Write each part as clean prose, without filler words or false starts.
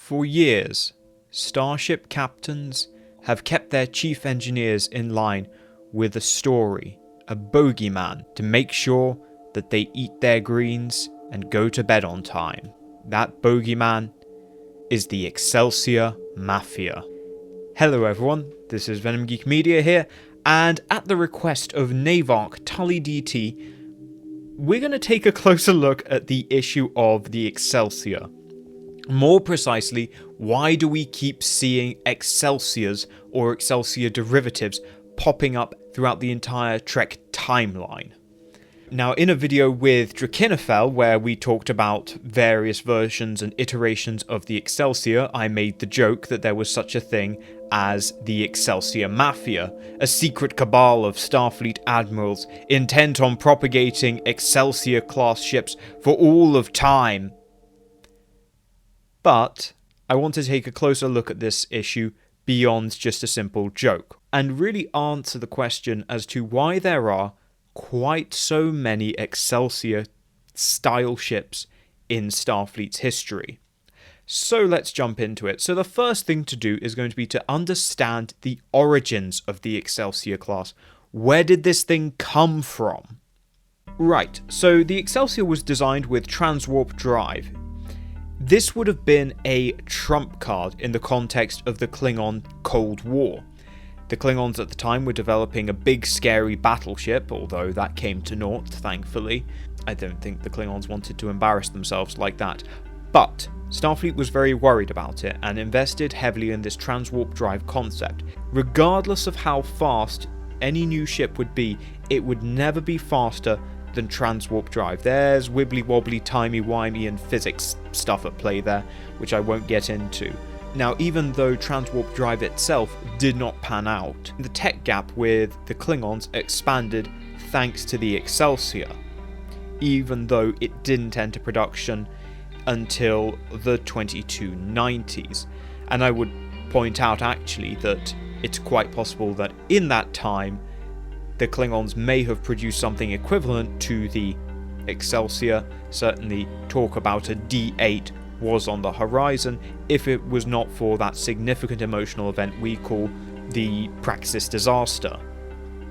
For years, starship captains have kept their chief engineers in line with a story, a bogeyman, to make sure that they eat their greens and go to bed on time. That bogeyman is the Excelsior Mafia. Hello everyone, this is Venom Geek Media here, and at the request of Navark Tully DT, we're going to take a closer look at the issue of the Excelsior. More precisely, why do we keep seeing Excelsiors or Excelsior derivatives popping up throughout the entire Trek timeline? Now, in a video with Drakinafel, where we talked about various versions and iterations of the Excelsior, I made the joke that there was such a thing as the Excelsior Mafia, a secret cabal of Starfleet admirals intent on propagating Excelsior-class ships for all of time. But I want to take a closer look at this issue beyond just a simple joke, and really answer the question as to why there are quite so many Excelsior-style ships in Starfleet's history. So let's jump into it. So the first thing to do is going to be to understand the origins of the Excelsior class. Where did this thing come from? Right, so the Excelsior was designed with transwarp drive. This would have been a trump card in the context of the Klingon Cold War. The Klingons at the time were developing a big scary battleship, although that came to naught, thankfully. I don't think the Klingons wanted to embarrass themselves like that. But Starfleet was very worried about it and invested heavily in this transwarp drive concept. Regardless of how fast any new ship would be, it would never be faster than transwarp drive. There's wibbly wobbly timey wimey and physics stuff at play there, which I won't get into. Now, even though transwarp drive itself did not pan out, the tech gap with the Klingons expanded thanks to the Excelsior, even though it didn't enter production until the 2290s. And I would point out actually that it's quite possible that in that time the Klingons may have produced something equivalent to the Excelsior. Certainly talk about a D8 was on the horizon, if it was not for that significant emotional event we call the Praxis disaster.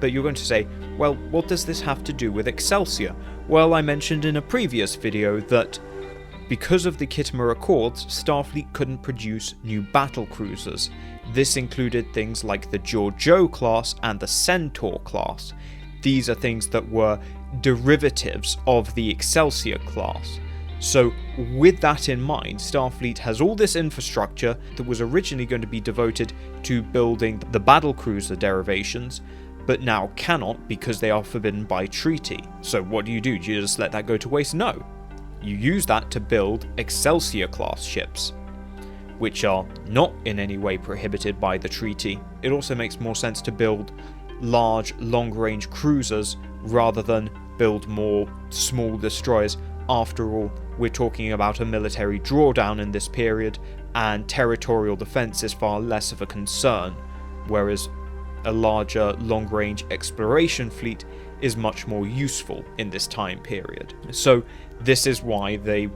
But you're going to say, well, what does this have to do with Excelsior? Well, I mentioned in a previous video that because of the Khitomer Accords, Starfleet couldn't produce new battle cruisers. This included things like the Georgiou class and the Centaur class. These are things that were derivatives of the Excelsior class. So with that in mind, Starfleet has all this infrastructure that was originally going to be devoted to building the battlecruiser derivations, but now cannot because they are forbidden by treaty. So what do? Do you just let that go to waste? No. You use that to build Excelsior-class ships, which are not in any way prohibited by the treaty. It also makes more sense to build large, long-range cruisers rather than build more small destroyers. After all, we're talking about a military drawdown in this period, and territorial defense is far less of a concern, whereas a larger, long-range exploration fleet is much more useful in this time period. So this is why they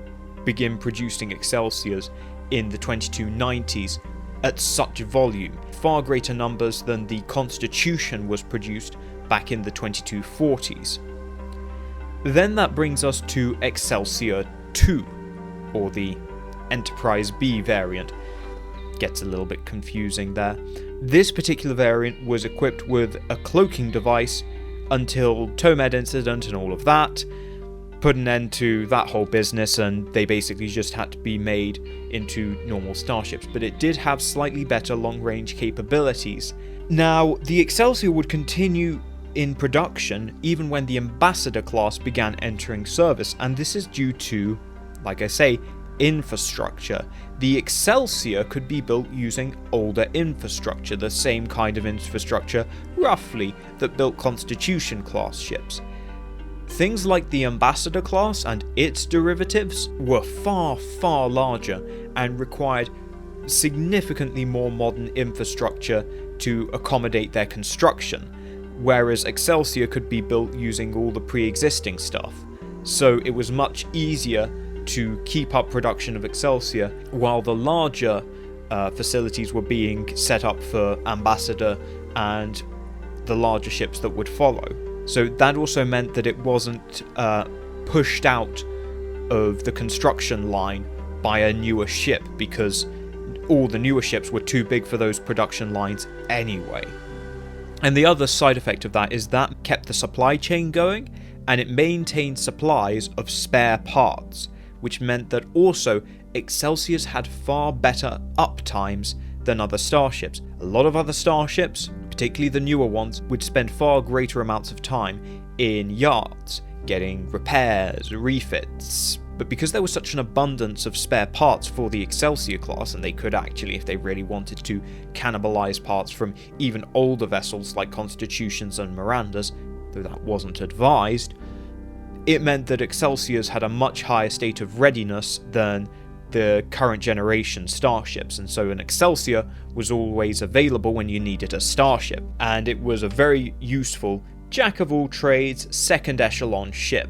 begin producing Excelsiors in the 2290s at such volume, far greater numbers than the Constitution was produced back in the 2240s. Then that brings us to Excelsior II, or the Enterprise B variant. Gets a little bit confusing there. This particular variant was equipped with a cloaking device until Tomed incident and all of that put an end to that whole business, and they basically just had to be made into normal starships, but it did have slightly better long-range capabilities. Now, the Excelsior would continue in production even when the Ambassador class began entering service, and this is due to, like I say, infrastructure. The Excelsior could be built using older infrastructure, the same kind of infrastructure, roughly, that built Constitution class ships. Things like the Ambassador class and its derivatives were far, far larger and required significantly more modern infrastructure to accommodate their construction, whereas Excelsior could be built using all the pre-existing stuff. So it was much easier to keep up production of Excelsior, while the larger facilities were being set up for Ambassador and the larger ships that would follow. So that also meant that it wasn't pushed out of the construction line by a newer ship, because all the newer ships were too big for those production lines anyway. And the other side effect of that is that kept the supply chain going, and it maintained supplies of spare parts, which meant that also Excelsiors had far better uptimes than other starships. A lot of other starships, particularly the newer ones, would spend far greater amounts of time in yards, getting repairs, refits. But because there was such an abundance of spare parts for the Excelsior class, and they could actually, if they really wanted to, cannibalize parts from even older vessels like Constitutions and Mirandas, though that wasn't advised, it meant that Excelsiors had a much higher state of readiness than the current generation starships, and so an Excelsior was always available when you needed a starship, and it was a very useful jack-of-all-trades second echelon ship,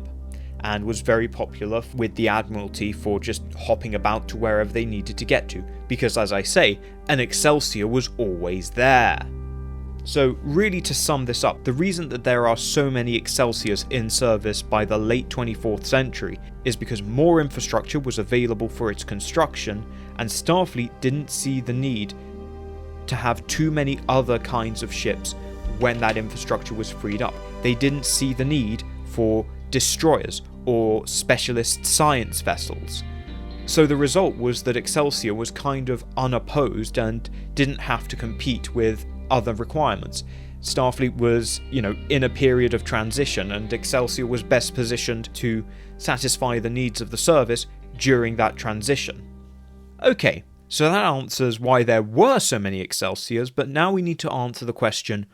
and was very popular with the Admiralty for just hopping about to wherever they needed to get to, because as I say, an Excelsior was always there. So really, to sum this up, the reason that there are so many Excelsiors in service by the late 24th century is because more infrastructure was available for its construction, and Starfleet didn't see the need to have too many other kinds of ships when that infrastructure was freed up. They didn't see the need for destroyers or specialist science vessels. So the result was that Excelsior was kind of unopposed and didn't have to compete with other requirements. Starfleet was, in a period of transition, and Excelsior was best positioned to satisfy the needs of the service during that transition. Okay, so that answers why there were so many Excelsiors, but now we need to answer the question,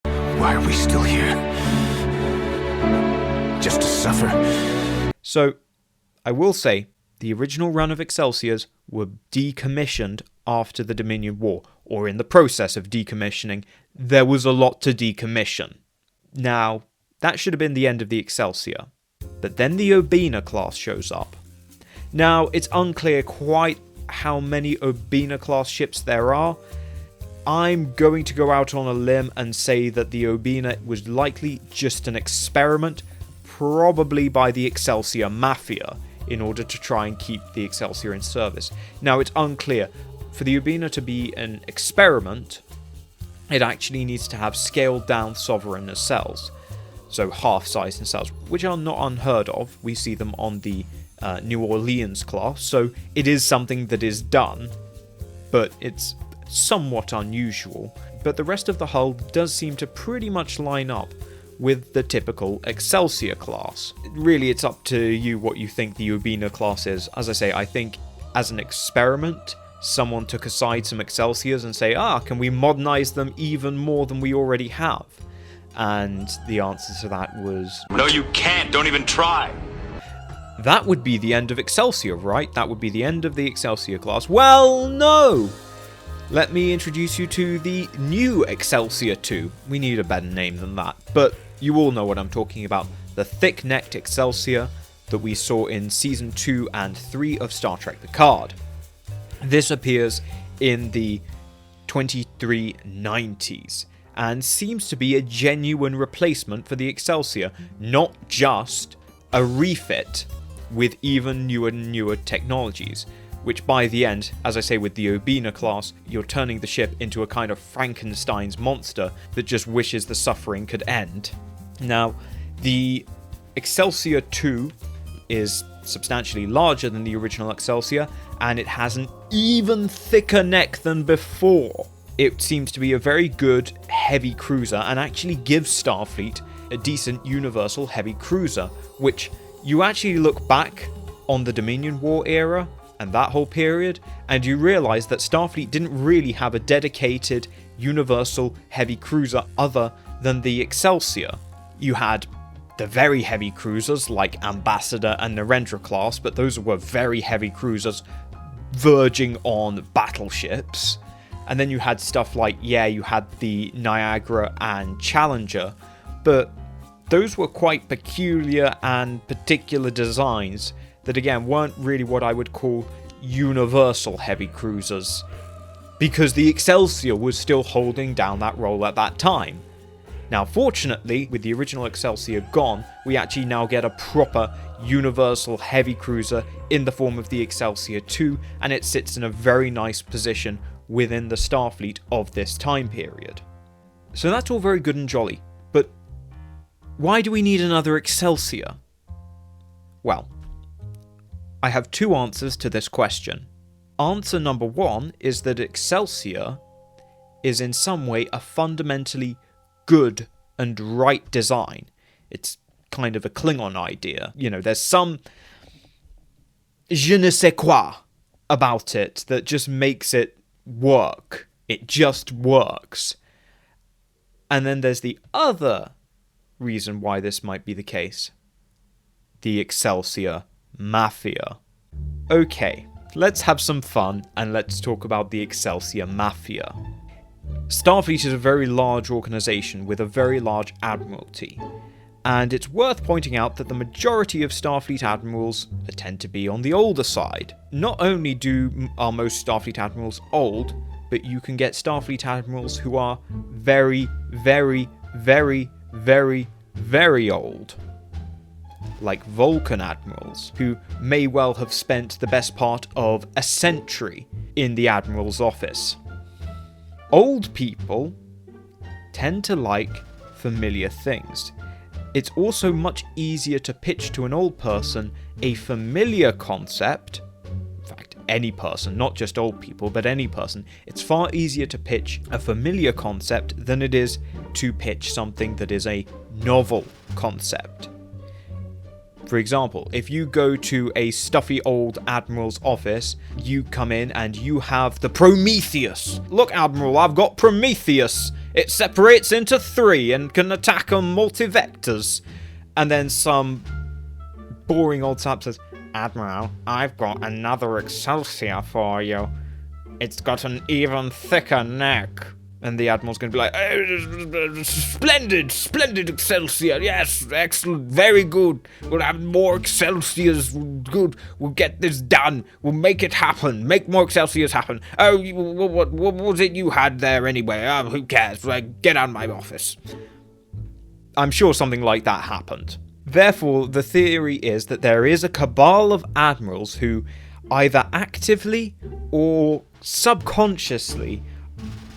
why are we still here? Just to suffer? So, I will say, the original run of Excelsiors were decommissioned after the Dominion War, or in the process of decommissioning. There was a lot to decommission. Now, that should have been the end of the Excelsior, but then the Obina class shows up. Now, it's unclear quite how many Obina class ships there are. I'm going to go out on a limb and say that the Obina was likely just an experiment, probably by the Excelsior Mafia, in order to try and keep the Excelsior in service. Now, it's unclear. For the Obina to be an experiment, it actually needs to have scaled down sovereign nacelles, so half-size nacelles, which are not unheard of. We see them on the New Orleans class, so it is something that is done, but it's somewhat unusual. But the rest of the hull does seem to pretty much line up with the typical Excelsior class. Really, it's up to you what you think the Obina class is. As I say, I think as an experiment, someone took aside some Excelsiors and say, can we modernize them even more than we already have? And the answer to that was, no, you can't. Don't even try. That would be the end of Excelsior, right? That would be the end of the Excelsior class. Well, no! Let me introduce you to the new Excelsior II. We need a better name than that, but you all know what I'm talking about. The thick-necked Excelsior that we saw in Season 2 and 3 of Star Trek Picard. This appears in the 2390s and seems to be a genuine replacement for the Excelsior, not just a refit with even newer technologies, which by the end, as I say with the Obina class, you're turning the ship into a kind of Frankenstein's monster that just wishes the suffering could end. Now, the Excelsior II is substantially larger than the original Excelsior, and it has an even thicker neck than before. It seems to be a very good heavy cruiser and actually gives Starfleet a decent universal heavy cruiser, which you actually look back on the Dominion War era and that whole period, and you realise that Starfleet didn't really have a dedicated universal heavy cruiser other than the Excelsior. You had the very heavy cruisers like Ambassador and Narendra class, but those were very heavy cruisers verging on battleships. And then you had stuff like, you had the Niagara and Challenger, but those were quite peculiar and particular designs that again weren't really what I would call universal heavy cruisers, because the Excelsior was still holding down that role at that time. Now fortunately, with the original Excelsior gone, we actually now get a proper universal heavy cruiser in the form of the Excelsior II, and it sits in a very nice position within the Starfleet of this time period. So that's all very good and jolly, but why do we need another Excelsior? Well, I have two answers to this question. Answer number one is that Excelsior is in some way a fundamentally good and right design. It's kind of a Klingon idea. You know, there's some je ne sais quoi about it that just makes it work. It just works. And then there's the other reason why this might be the case. The Excelsior Mafia. Okay, let's have some fun and let's talk about the Excelsior Mafia. Starfleet is a very large organisation with a very large admiralty, and it's worth pointing out that the majority of Starfleet admirals tend to be on the older side. Not only are most Starfleet admirals old, but you can get Starfleet admirals who are very, very, very, very, very old. Like Vulcan admirals, who may well have spent the best part of a century in the admiral's office. Old people tend to like familiar things. It's also much easier to pitch to an old person a familiar concept. In fact, any person, not just old people, but any person. It's far easier to pitch a familiar concept than it is to pitch something that is a novel concept. For example, if you go to a stuffy old admiral's office, you come in and you have the Prometheus. Look, Admiral, I've got Prometheus. It separates into 3 and can attack on multi-vectors. And then some boring old sap says, Admiral, I've got another Excelsior for you. It's got an even thicker neck. And the Admiral's going to be like, splendid Excelsior, yes, excellent, very good. We'll have more Excelsiors, good, we'll get this done, we'll make it happen, make more Excelsiors happen. Oh, what was it you had there anyway? Oh, who cares, get out of my office. I'm sure something like that happened. Therefore, the theory is that there is a cabal of admirals who either actively or subconsciously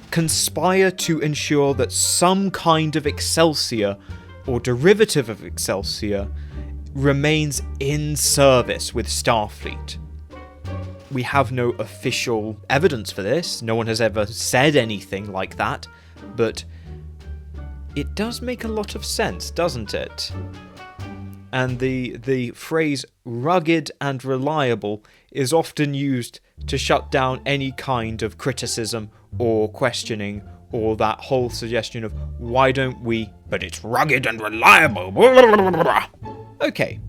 conspire to ensure that some kind of Excelsior or derivative of Excelsior remains in service with Starfleet. We have no official evidence for this, no one has ever said anything like that, but it does make a lot of sense, doesn't it? And the phrase rugged and reliable is often used to shut down any kind of criticism or questioning, or that whole suggestion of why don't we, but it's rugged and reliable. Okay,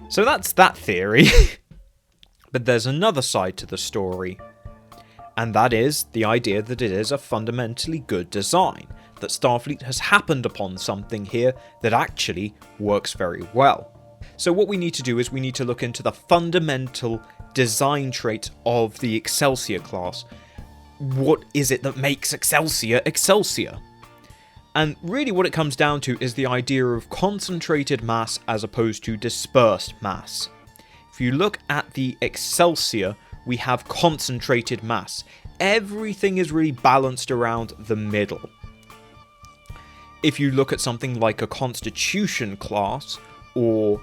so that's that theory. But there's another side to the story, and that is the idea that it is a fundamentally good design, that Starfleet has happened upon something here that actually works very well. So what we need to do is we need to look into the fundamental design traits of the Excelsior class. What is it that makes Excelsior Excelsior? And really what it comes down to is the idea of concentrated mass as opposed to dispersed mass. If you look at the Excelsior, we have concentrated mass. Everything is really balanced around the middle. If you look at something like a Constitution class or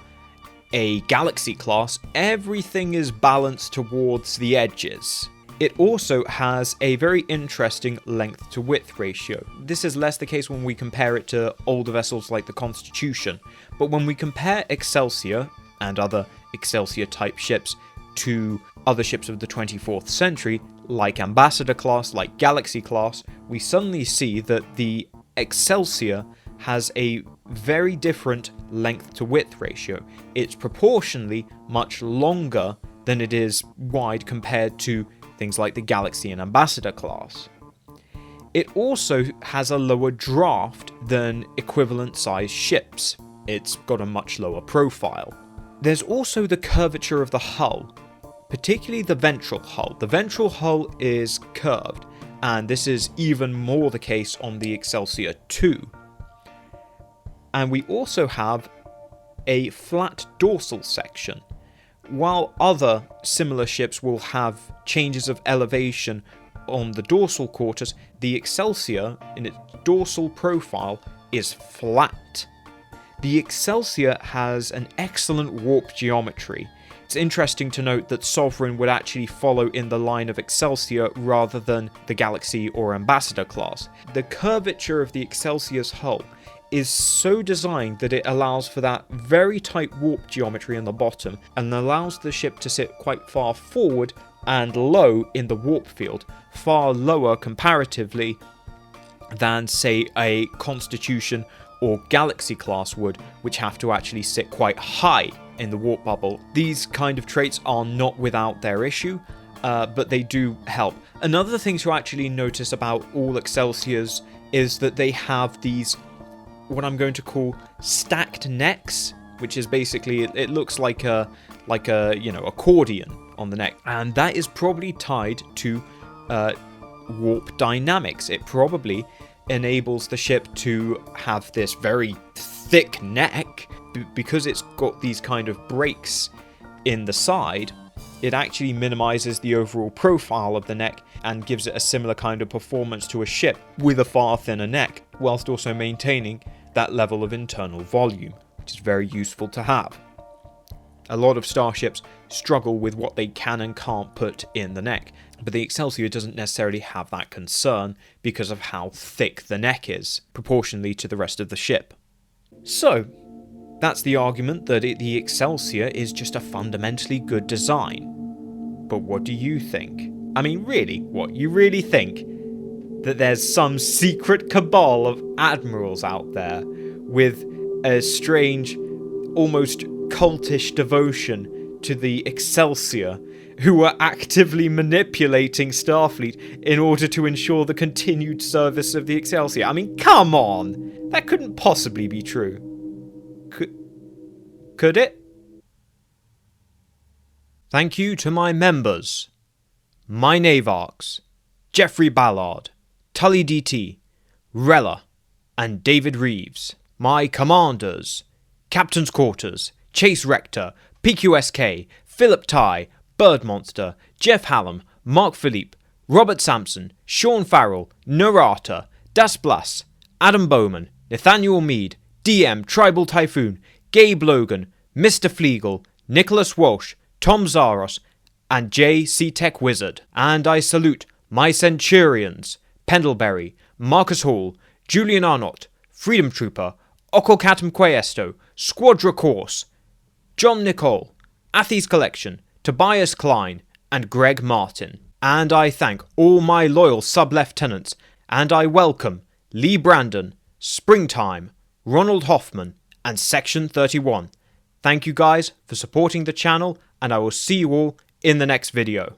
a Galaxy class, everything is balanced towards the edges. It also has a very interesting length to width ratio. This is less the case when we compare it to older vessels like the Constitution, but when we compare Excelsior and other Excelsior type ships to other ships of the 24th century, like Ambassador class, like Galaxy class, we suddenly see that the Excelsior has a very different length to width ratio. It's proportionally much longer than it is wide compared to things like the Galaxy and Ambassador class. It also has a lower draft than equivalent sized ships. It's got a much lower profile. There's also the curvature of the hull, particularly the ventral hull. The ventral hull is curved, and this is even more the case on the Excelsior II. And we also have a flat dorsal section. While other similar ships will have changes of elevation on the dorsal quarters, the Excelsior, in its dorsal profile, is flat. The Excelsior has an excellent warp geometry. It's interesting to note that Sovereign would actually follow in the line of Excelsior rather than the Galaxy or Ambassador class. The curvature of the Excelsior's hull is so designed that it allows for that very tight warp geometry on the bottom and allows the ship to sit quite far forward and low in the warp field, far lower comparatively than, say, a Constitution or Galaxy class would, which have to actually sit quite high in the warp bubble. These kind of traits are not without their issue, but they do help. Another thing to actually notice about all Excelsiors is that they have these, what I'm going to call stacked necks, which is basically, it looks like a accordion on the neck, and that is probably tied to warp dynamics. It probably enables the ship to have this very thick neck because it's got these kind of breaks in the side. It actually minimizes the overall profile of the neck and gives it a similar kind of performance to a ship with a far thinner neck, whilst also maintaining that level of internal volume, which is very useful to have. A lot of starships struggle with what they can and can't put in the neck, but the Excelsior doesn't necessarily have that concern because of how thick the neck is, proportionally to the rest of the ship. So, that's the argument that the Excelsior is just a fundamentally good design. But what do you think? I mean, really, what? You really think that there's some secret cabal of Admirals out there with a strange, almost cultish devotion to the Excelsior who are actively manipulating Starfleet in order to ensure the continued service of the Excelsior? I mean, come on! That couldn't possibly be true. Could it? Thank you to my members. My Navarks, Jeffrey Ballard, Tully DT, Rella, and David Reeves. My commanders, Captain's Quarters, Chase Rector, PQSK, Philip Tye, Bird Monster, Jeff Hallam, Mark Philippe, Robert Sampson, Sean Farrell, Narata, Das Blas, Adam Bowman, Nathaniel Mead, DM Tribal Typhoon, Gabe Logan, Mr. Fleagle, Nicholas Walsh, Tom Zaros, and J.C. Tech Wizard. And I salute my Centurions, Pendlebury, Marcus Hall, Julian Arnott, Freedom Trooper, Okokatam Questo, Squadra Course, John Nicole, Athys Collection, Tobias Klein, and Greg Martin. And I thank all my loyal sub-lieutenants, and I welcome Lee Brandon, Springtime, Ronald Hoffman, and Section 31. Thank you guys for supporting the channel, and I will see you all in the next video.